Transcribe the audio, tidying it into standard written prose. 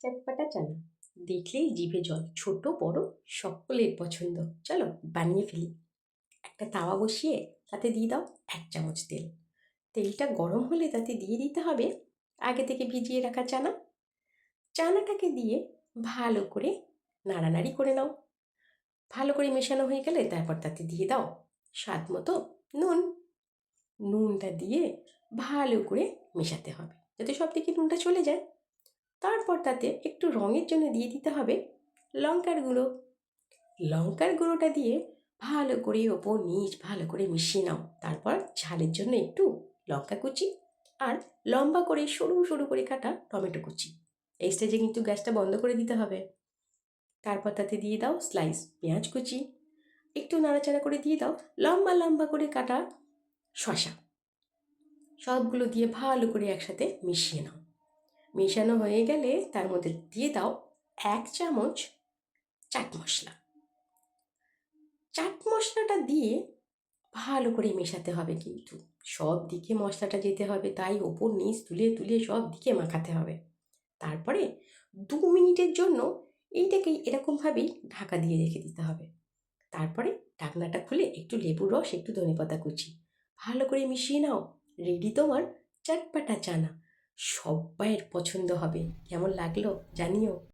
চটপটা চানা দেখলেই জিভে জল, ছোট বড় সকলের পছন্দ। চলো বানিয়ে ফেলি। একটা তাওয়া বসিয়ে তাতে দিয়ে দাও 1 চামচ তেল। তেলটা গরম হলে তাতে দিয়ে দিতে হবে আগে থেকে ভিজিয়ে রাখা চানা। চানাটাকে দিয়ে ভালো করে নাড়ানাড়ি করে নাও। ভালো করে মেশানো হয়ে গেলে তারপর তাতে দিয়ে দাও স্বাদ মতো নুন। নুনটা দিয়ে ভালো করে মেশাতে হবে যাতে সব দিকে নুনটা চলে যায়। তারপর তাতে একটু রঙের জন্য দিয়ে দিতে হবে লঙ্কার গুঁড়ো। লঙ্কার গুঁড়োটা দিয়ে ভালো করে ওপর নিচ ভালো করে মিশিয়ে নাও। তারপর ঝালের জন্য একটু লঙ্কা কুচি আর লম্বা করে সরু সরু করে কাটা টমেটো কুচি। এই স্টেজে কিন্তু গ্যাসটা বন্ধ করে দিতে হবে। তারপর তাতে দিয়ে দাও স্লাইস পেঁয়াজ কুচি। একটু নাড়াচাড়া করে দিয়ে দাও লম্বা লম্বা করে কাটা শসা। সবগুলো দিয়ে ভালো করে একসাথে মিশিয়ে নাও। মেশানো হয়ে গেলে তার মধ্যে দিয়ে দাও 1 চামচ চাট মশলা। চাট মশলাটা দিয়ে ভালো করে মেশাতে হবে, কিন্তু সব দিকে মশলাটা যেতে হবে, তাই ওপর নিচ তুলে তুলে সব দিকে মাখাতে হবে। তারপরে 2 মিনিটের জন্য এইটাকেই এরকমভাবেই ঢাকা দিয়ে রেখে দিতে হবে। তারপরে ঢাকনাটা খুলে একটু লেবুর রস একটু ধনেপাতা কুচি ভালো করে মিশিয়ে নাও। রেডি তোমার চটপটা চানা। সবাইয়ের পছন্দ হবে। কেমন লাগলো জানিও।